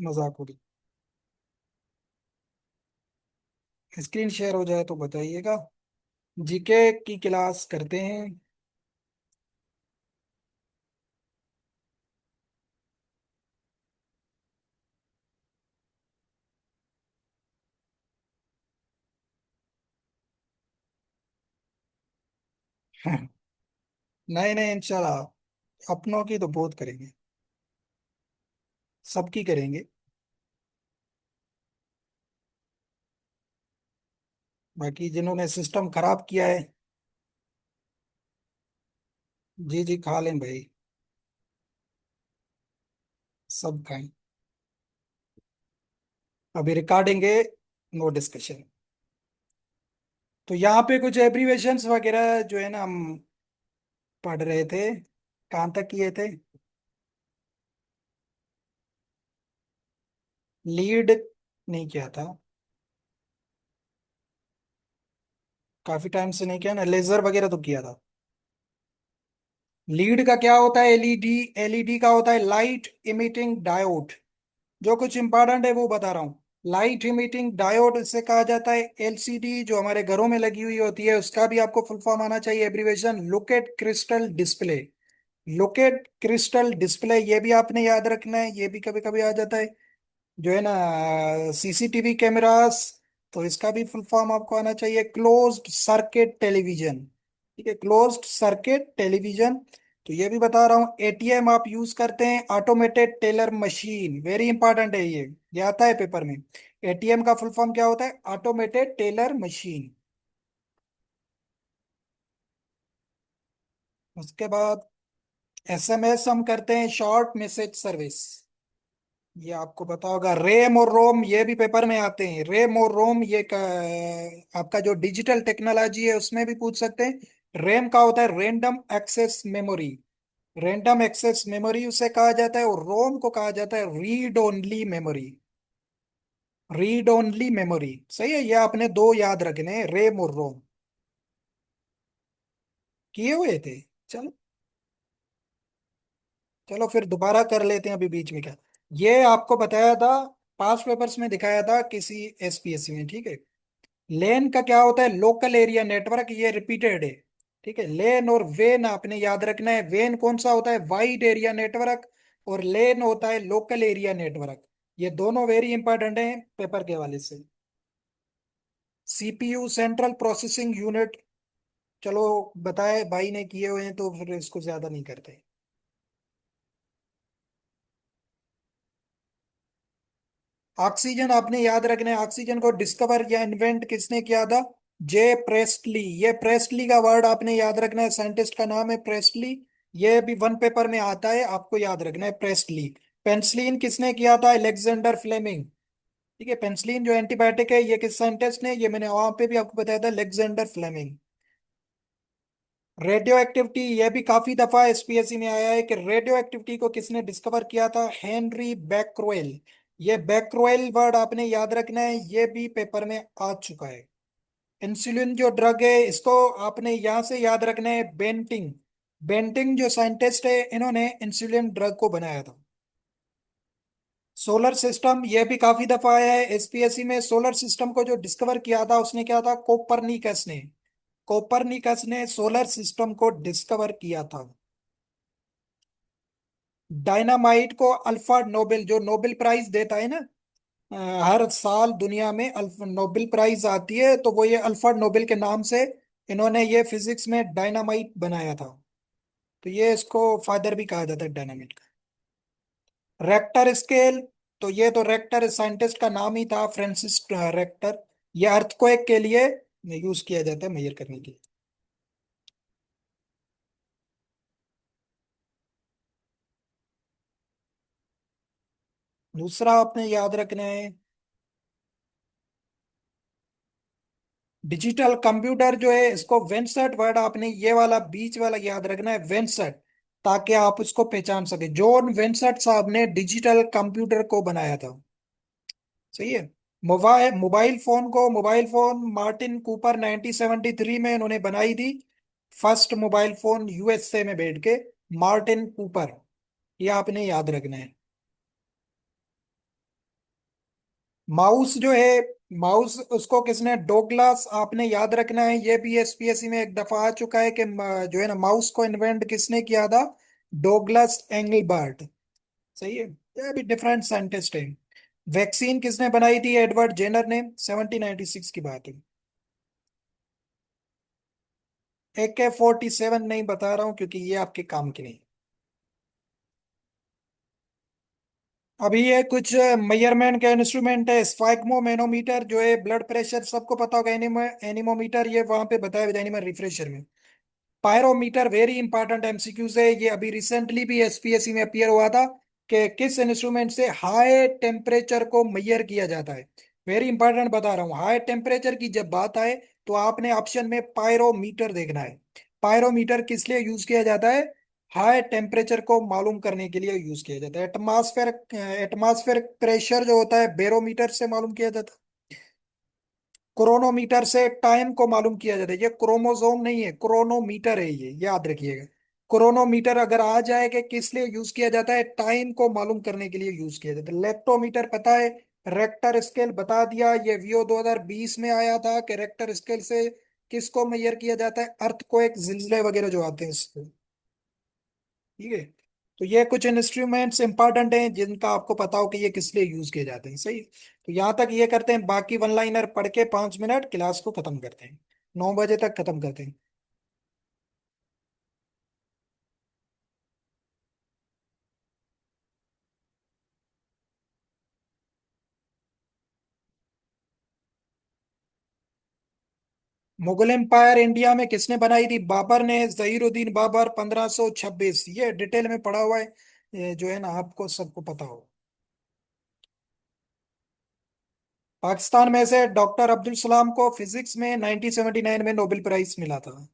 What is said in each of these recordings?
मजाक उड़ी। Screen share हो जाए तो बताइएगा। जीके की क्लास करते हैं। नहीं नहीं, इंशाल्लाह अपनों की तो बहुत करेंगे। सबकी करेंगे। बाकी जिन्होंने सिस्टम खराब किया है। जी जी, खा लें भाई। सब खाएं। अभी रिकॉर्डिंग है। No discussion. तो यहाँ पे कुछ एब्रीवेशंस वगैरह जो है ना, हम पढ़ रहे थे। कहाँ तक किए थे? लीड नहीं किया था। काफी टाइम से नहीं किया ना। लेजर वगैरह तो किया था। लीड का क्या होता है? एलईडी। एलईडी का होता है लाइट इमिटिंग डायोड। जो कुछ इंपॉर्टेंट है वो बता रहा हूँ। लाइट इमिटिंग डायोड इसे कहा जाता है। एलसीडी जो हमारे घरों में लगी हुई होती है, उसका भी आपको फुल फॉर्म आना चाहिए। Abbreviation locate crystal display. Locate crystal display, ये भी आपने याद रखना है। ये भी कभी कभी आ जाता है। जो है ना, सीसीटीवी कैमरास। तो इसका भी फुल फॉर्म आपको आना चाहिए। Closed circuit television. ठीक है, क्लोज्ड सर्किट टेलीविजन। तो ये भी बता रहा हूँ। एटीएम आप यूज करते हैं, automated teller machine. Very important है ये आता है पेपर में। एटीएम का फुल फॉर्म क्या होता है? Automated teller machine. उसके बाद एसएमएस हम करते हैं, शॉर्ट मैसेज सर्विस। ये आपको पता होगा। रेम और रोम ये भी पेपर में आते हैं। रेम और रोम ये आपका जो डिजिटल टेक्नोलॉजी है उसमें भी पूछ सकते हैं। रेम का होता है random access memory. Random access memory उसे कहा जाता है, और रोम को कहा जाता है read only memory. Read only memory सही है। ये आपने दो याद रखने हैं, रेम और रोम। किए हुए थे। चलो। चलो फिर दोबारा कर लेते हैं, अभी बीच में क्या। ये आपको बताया था, पास पेपर्स में दिखाया था किसी एसपीएससी में। ठीक है। लेन का क्या होता है? Local area network. ये रिपीटेड है। ठीक है। लेन और वेन आपने याद रखना है। वेन कौन सा होता है? Wide area network. और लेन होता है लोकल एरिया नेटवर्क। ये दोनों वेरी इंपॉर्टेंट हैं पेपर के हवाले से। CPU central processing unit. चलो, बताए भाई ने किए हुए हैं तो फिर इसको ज्यादा नहीं करते। ऑक्सीजन आपने याद रखना है। ऑक्सीजन को डिस्कवर या इन्वेंट किसने किया था? जे प्रेस्टली। ये प्रेस्टली का वर्ड आपने याद रखना है। साइंटिस्ट का नाम है प्रेस्टली। ये भी वन पेपर में आता है, आपको याद रखना है प्रेस्टली। पेंसिलिन किसने किया था? Alexander Fleming. ठीक है। पेंसिलिन जो एंटीबायोटिक है, ये किस साइंटिस्ट ने? ये मैंने वहां पे भी आपको बताया था, अलेक्जेंडर फ्लेमिंग। रेडियो एक्टिविटी, ये भी काफी दफा एसपीएससी में आया है कि रेडियो एक्टिविटी को किसने डिस्कवर किया था? हेनरी बैक्रोएल। ये बैक्रोएल वर्ड आपने याद रखना है, ये भी पेपर में आ चुका है। इंसुलिन जो ड्रग है, इसको आपने यहां से याद रखना है, बेंटिंग। बेंटिंग जो साइंटिस्ट है, इन्होंने इंसुलिन ड्रग को बनाया था। सोलर सिस्टम, ये भी काफी दफा आया है एसपीएससी में। सोलर सिस्टम को जो डिस्कवर किया था उसने क्या था? कोपरनिकस ने। कोपरनिकस ने सोलर सिस्टम को डिस्कवर किया था। डायनामाइट को अल्फा नोबेल, जो नोबेल प्राइज देता है ना, हर साल दुनिया में अल्फा नोबेल प्राइज आती है, तो वो ये अल्फा नोबेल के नाम से इन्होंने ये फिजिक्स में डायनामाइट बनाया था। तो ये इसको फादर भी कहा जाता है डायनामाइट का। रेक्टर स्केल, तो ये तो रेक्टर साइंटिस्ट का नाम ही था, फ्रांसिस रेक्टर। ये अर्थक्वेक के लिए यूज किया जाता है, मेजर करने के लिए। दूसरा आपने याद रखना है, डिजिटल कंप्यूटर जो है, इसको वेंसर्ट वर्ड आपने ये वाला बीच वाला याद रखना है, वेंसर्ट। ताकि आप उसको पहचान सके। जॉन वेंसर्ट साहब ने डिजिटल कंप्यूटर को बनाया था। सही है। मोबाइल फोन मार्टिन कूपर 1973 में इन्होंने बनाई थी। फर्स्ट मोबाइल फोन यूएसए में बैठ के। Martin Cooper. ये आपने याद रखना है। माउस जो है, माउस उसको किसने, डोगलास, आपने याद रखना है, ये भी एसपीएससी में एक दफा आ चुका है कि जो है ना माउस को इन्वेंट किसने किया था, डोगलास एंगलबर्ट। सही है, ये भी डिफरेंट साइंटिस्ट है। वैक्सीन किसने बनाई थी, एडवर्ड जेनर ने, 1796 की बात है। AK-47 नहीं बता रहा हूँ क्योंकि ये आपके काम की नहीं। अभी ये कुछ मेजरमेंट का इंस्ट्रूमेंट है, स्फैग्मोमेनोमीटर जो है, ब्लड प्रेशर सबको पता होगा, एनीमोमीटर ये वहां पे बताया हुआ एनिमल रिफ्रेशर में। पायरोमीटर वेरी इंपॉर्टेंट एमसीक्यू है, ये अभी रिसेंटली भी एसपीएससी में अपियर हुआ था कि किस इंस्ट्रूमेंट से हाई टेम्परेचर को मेजर किया जाता है। वेरी इंपॉर्टेंट बता रहा हूँ, हाई टेम्परेचर की जब बात आए तो आपने ऑप्शन में पायरोमीटर देखना है। पायरोमीटर किस लिए यूज किया जाता है, हाई टेम्परेचर को मालूम करने के लिए यूज किया जाता है। एटमॉस्फेयर प्रेशर जो होता है बैरोमीटर से मालूम किया जाता है। क्रोनोमीटर से टाइम को मालूम किया जाता है, ये क्रोमोजोम नहीं है, क्रोनोमीटर है, ये याद रखिएगा। क्रोनोमीटर अगर आ जाए कि किस लिए यूज किया जाता है, टाइम को मालूम करने के लिए यूज किया जाता है। लेक्टोमीटर पता है, रेक्टर स्केल बता दिया, ये वीओ 2020 में आया था कि रेक्टर स्केल से किसको मेजर किया जाता है, अर्थ को, एक जिलजिले वगैरह जो आते हैं इसको। ठीक है, तो ये कुछ इंस्ट्रूमेंट्स इंपॉर्टेंट हैं जिनका आपको पता हो कि ये किस लिए यूज किए जाते हैं। सही है? तो यहाँ तक ये करते हैं, बाकी वन लाइनर पढ़ के 5 मिनट क्लास को खत्म करते हैं, 9 बजे तक खत्म करते हैं। मुगल एम्पायर इंडिया में किसने बनाई थी, बाबर ने, जहीरुद्दीन बाबर, 1526, ये डिटेल में पढ़ा हुआ है, ये जो है ना आपको सबको पता हो। पाकिस्तान में से डॉक्टर अब्दुल सलाम को फिजिक्स में 1979 में नोबेल प्राइज मिला था।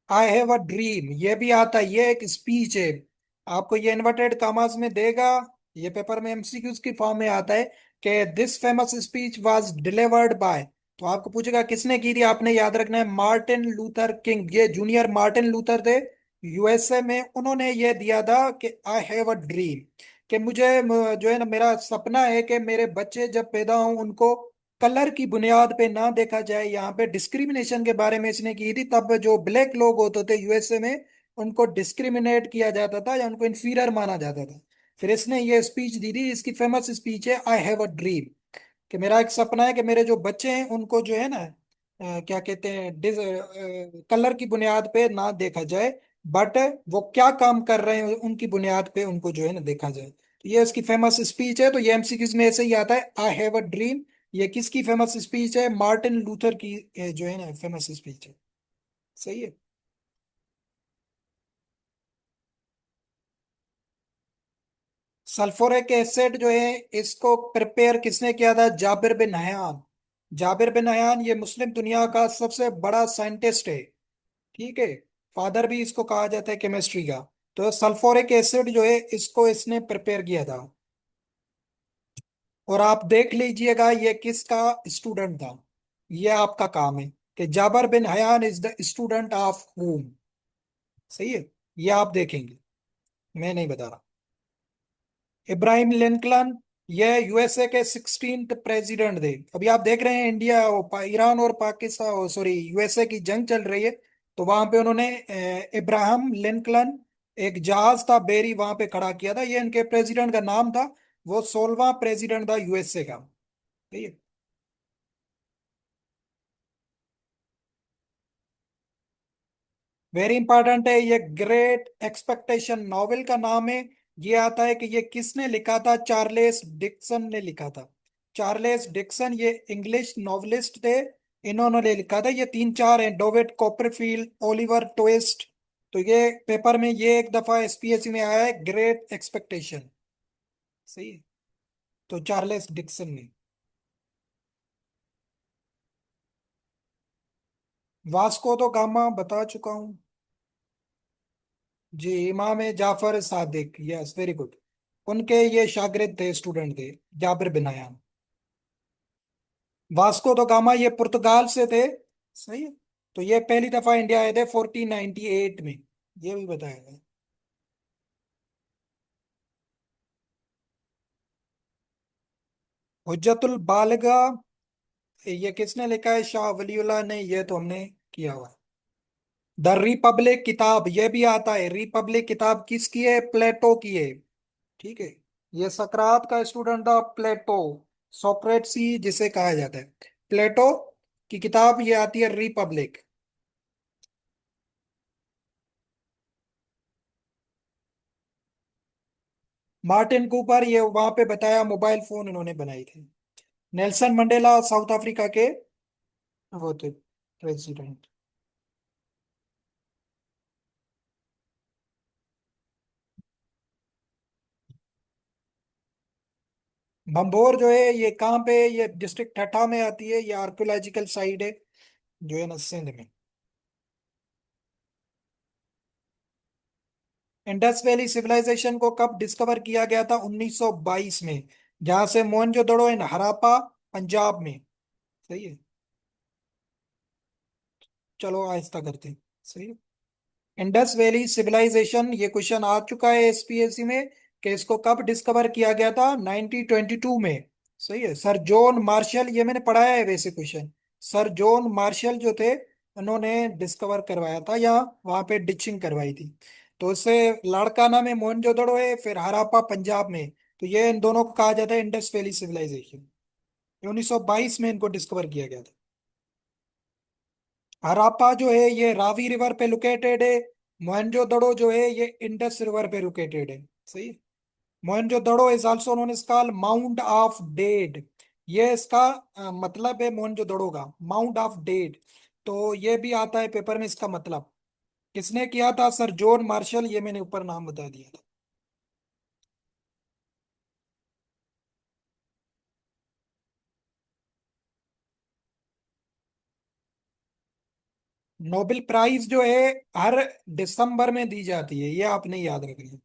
आई हैव अ ड्रीम, ये भी आता है, ये एक स्पीच है। आपको ये इन्वर्टेड कॉमास में देगा, ये पेपर में एमसीक्यूज की फॉर्म में आता है कि this famous speech was delivered by, तो आपको पूछेगा किसने की थी, आपने याद रखना है मार्टिन लूथर किंग, ये जूनियर मार्टिन लूथर थे, यूएसए में, उन्होंने ये दिया था कि आई हैव अ ड्रीम, कि मुझे जो है ना मेरा सपना है कि मेरे बच्चे जब पैदा हों उनको कलर की बुनियाद पे ना देखा जाए। यहाँ पे डिस्क्रिमिनेशन के बारे में इसने की थी, तब जो ब्लैक लोग होते थे यूएसए में उनको डिस्क्रिमिनेट किया जाता था या उनको इंफीरियर माना जाता था। फिर इसने ये स्पीच दी थी, इसकी फेमस स्पीच है आई हैव अ ड्रीम, कि मेरा एक सपना है कि मेरे जो बच्चे हैं उनको जो है ना क्या कहते हैं, कलर की बुनियाद पे ना देखा जाए, बट वो क्या काम कर रहे हैं उनकी बुनियाद पे उनको जो है ना देखा जाए। तो ये इसकी फेमस स्पीच है, तो ये एमसीक्यूज में ऐसे ही आता है, आई हैव अ ड्रीम। ये किसकी फेमस स्पीच है, मार्टिन लूथर की जो है ना फेमस स्पीच है। सही है। सल्फोरिक एसिड जो है इसको प्रिपेयर किसने किया था, Jabir bin Hayyan. Jabir bin Hayyan ये मुस्लिम दुनिया का सबसे बड़ा साइंटिस्ट है। ठीक है, फादर भी इसको कहा जाता है केमिस्ट्री का। तो सल्फोरिक एसिड जो है इसको इसने प्रिपेयर किया था। और आप देख लीजिएगा ये किसका स्टूडेंट था, ये आपका काम है कि Jabir bin Hayyan is the student of whom। सही है, ये आप देखेंगे, मैं नहीं बता रहा। इब्राहिम लिंकन, ये यूएसए के 16th प्रेसिडेंट थे। अभी आप देख रहे हैं इंडिया ईरान और पाकिस्तान, सॉरी यूएसए की जंग चल रही है, तो वहां पे उन्होंने इब्राहिम लिंकन, एक जहाज था बेरी वहां पे खड़ा किया था, ये इनके प्रेसिडेंट का नाम था। वो 16वां प्रेसिडेंट था यूएसए का। ठीक है, वेरी इंपॉर्टेंट है, ये ग्रेट एक्सपेक्टेशन नॉवेल का नाम है। ये आता है कि ये किसने लिखा था, चार्लेस डिक्सन ने लिखा था। चार्लेस डिक्सन ये इंग्लिश नॉवलिस्ट थे, इन्होंने लिखा था। ये तीन चार हैं, डोवेट कॉपरफील्ड, ओलिवर ट्विस्ट। तो ये पेपर में ये एक दफा एसपीएससी में आया है, ग्रेट एक्सपेक्टेशन। सही है, तो चार्लेस डिक्सन ने। वास्को तो गामा बता चुका हूँ। जी, Imam Jafar Sadiq, yes very good. उनके ये शागिर्द थे, स्टूडेंट थे, Jabir bin Hayyan. Vasco da Gama ये पुर्तगाल से थे। सही है। तो ये पहली दफा इंडिया आए थे 1498 में, ये भी बताया गया। हुज्जतुल बालिगा ये किसने लिखा है? शाह वलीउल्लाह ने, ये तो हमने किया हुआ है। द रिपब्लिक किताब ये भी आता है। रिपब्लिक किताब किसकी है? प्लेटो की है। ठीक है। ये सकरात का स्टूडेंट था, प्लेटो। सोक्रेटसी जिसे कहा जाता है, प्लेटो की किताब ये आती है रिपब्लिक। मार्टिन कूपर ये वहां पे बताया, मोबाइल फोन इन्होंने बनाई थी। नेल्सन मंडेला साउथ अफ्रीका के वो थे, प्रेसिडेंट। भंभोर जो है ये कहाँ पे? ये डिस्ट्रिक्ट ठट्ठा में आती है, ये आर्कियोलॉजिकल साइट है जो है ना, सिंध में। इंडस वैली सिविलाइजेशन को कब डिस्कवर किया गया था? 1922 में। जहां से मोहनजोदड़ो इन हरापा, पंजाब में। सही है। चलो आहिस्ता करते हैं। सही है। इंडस वैली सिविलाइजेशन, ये क्वेश्चन आ चुका है एसपीएससी में, कि इसको कब डिस्कवर किया गया था? 1922 में। सही है। सर जॉन मार्शल, ये मैंने पढ़ाया है वैसे क्वेश्चन। सर जॉन मार्शल जो थे, उन्होंने डिस्कवर करवाया था, या वहां पे डिचिंग करवाई थी। तो उससे लाड़काना में मोहनजोदड़ो है, फिर हरापा पंजाब में। तो ये इन दोनों को कहा जाता है इंडस वैली सिविलाइजेशन। 1922 में इनको डिस्कवर किया गया था। हरापा जो है ये रावी रिवर पे लोकेटेड है। मोहनजोदड़ो जो है ये इंडस रिवर पे लोकेटेड है। सही है। Mohenjodaro is also known is called mount of dead. ये इसका मतलब है मोहनजोदड़ो का, माउंट ऑफ डेड। तो ये भी आता है पेपर में इसका मतलब। किसने किया था? सर जॉन मार्शल, ये मैंने ऊपर नाम बता दिया था। नोबेल प्राइज जो है हर दिसंबर में दी जाती है, ये आपने याद रखनी है।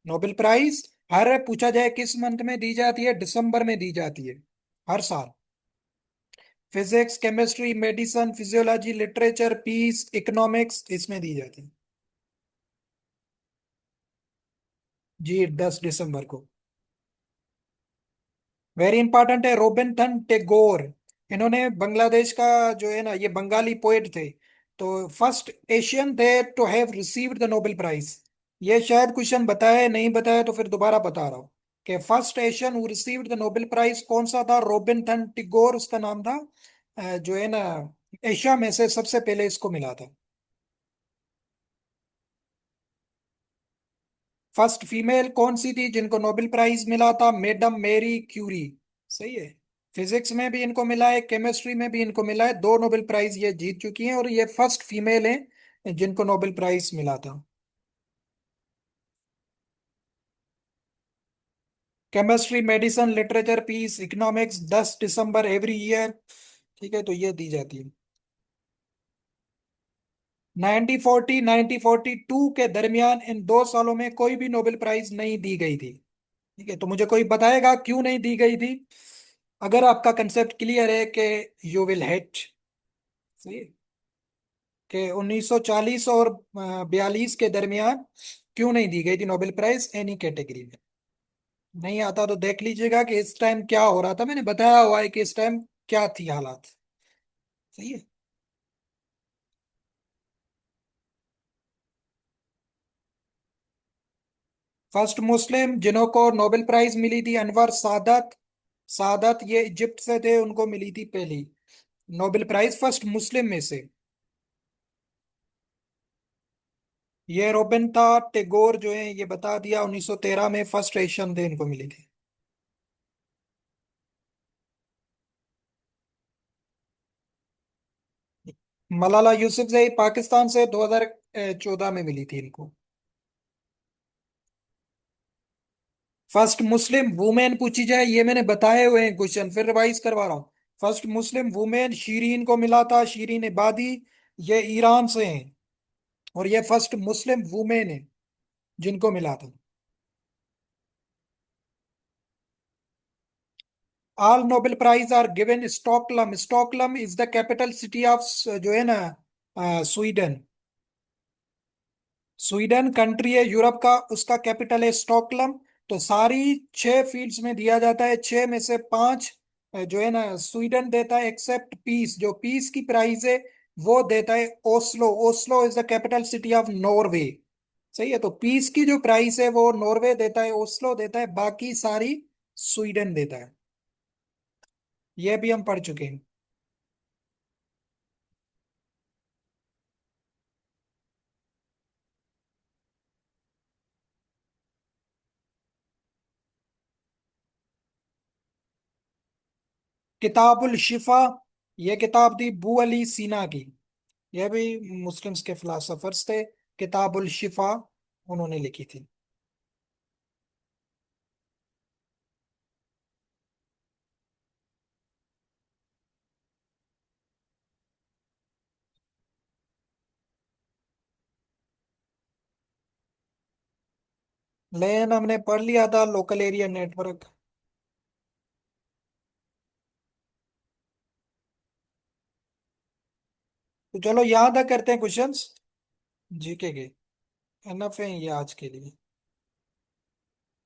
नोबेल प्राइज हर, पूछा जाए किस मंथ में दी जाती है, दिसंबर में दी जाती है, हर साल। Physics, chemistry, medicine, physiology, literature, peace, economics, इसमें दी जाती है। जी 10 दिसंबर को। वेरी इंपॉर्टेंट है, रोबिन्सन टैगोर। इन्होंने बांग्लादेश का जो है ना, ये बंगाली पोएट थे। तो फर्स्ट एशियन थे to have received the Nobel prize. ये शायद क्वेश्चन बताया, नहीं बताया तो फिर दोबारा बता रहा हूँ, कि first Asian who received the Nobel prize कौन सा था? रोबिन्सन टैगोर उसका नाम था। जो है ना, एशिया में से सबसे पहले इसको मिला था। फर्स्ट फीमेल कौन सी थी जिनको नोबेल प्राइज मिला था? Madam Marie Curie. सही है। फिजिक्स में भी इनको मिला है, केमिस्ट्री में भी इनको मिला है, 2 नोबेल प्राइज ये जीत चुकी हैं, और ये फर्स्ट फीमेल हैं जिनको नोबेल प्राइज मिला था। Chemistry, medicine, literature, peace, economics, 10 दिसंबर एवरी ईयर। ठीक है, तो ये दी जाती है। 1940 1942 के दरमियान इन 2 सालों में कोई भी नोबेल प्राइज नहीं दी गई थी। ठीक है, तो मुझे कोई बताएगा क्यों नहीं दी गई थी? अगर आपका कंसेप्ट क्लियर है कि यू विल हेट। सही है। कि 1940 और 42 के दरमियान क्यों नहीं दी गई थी नोबेल प्राइज एनी कैटेगरी में? नहीं आता तो देख लीजिएगा कि इस टाइम क्या हो रहा था, मैंने बताया हुआ है कि इस टाइम क्या थी हालात। सही है। फर्स्ट मुस्लिम जिन्हों को नोबेल प्राइज मिली थी, अनवर सादत। सादत ये इजिप्ट से थे, उनको मिली थी पहली नोबेल प्राइज, फर्स्ट मुस्लिम में से। ये रोबिन था टैगोर जो है, ये बता दिया, 1913 में फर्स्ट एशियन थे, इनको मिली थी। मलाला यूसुफजई पाकिस्तान से, 2014 में मिली थी इनको। फर्स्ट मुस्लिम वुमेन पूछी जाए, ये मैंने बताए हुए हैं क्वेश्चन, फिर रिवाइज करवा रहा हूँ। फर्स्ट मुस्लिम वुमेन शीरीन को मिला था, शीरीन इबादी। ये ईरान से हैं, और ये फर्स्ट मुस्लिम वुमेन है जिनको मिला था। All Nobel prize are given Stockholm, Stockholm is the capital city of, जो है ना, स्वीडन। स्वीडन कंट्री है यूरोप का, उसका कैपिटल है स्टॉकलम। तो सारी छह फील्ड्स में दिया जाता है, छह में से पांच जो है ना स्वीडन देता है, एक्सेप्ट पीस, जो पीस की प्राइज है वो देता है Oslo. Oslo is the capital city of Norway. सही है, तो पीस की जो प्राइस है वो नॉर्वे देता है, ओस्लो देता है, बाकी सारी स्वीडन देता है। ये भी हम पढ़ चुके हैं। किताबुल शिफा, ये किताब थी बू अली सीना की। यह भी मुस्लिम्स के फिलोसफर्स थे। किताबुल शिफा उन्होंने लिखी थी। लेकिन हमने पढ़ लिया था लोकल एरिया नेटवर्क। तो चलो यहाँ तक करते हैं क्वेश्चंस जीके के। एनफ है ये आज के लिए।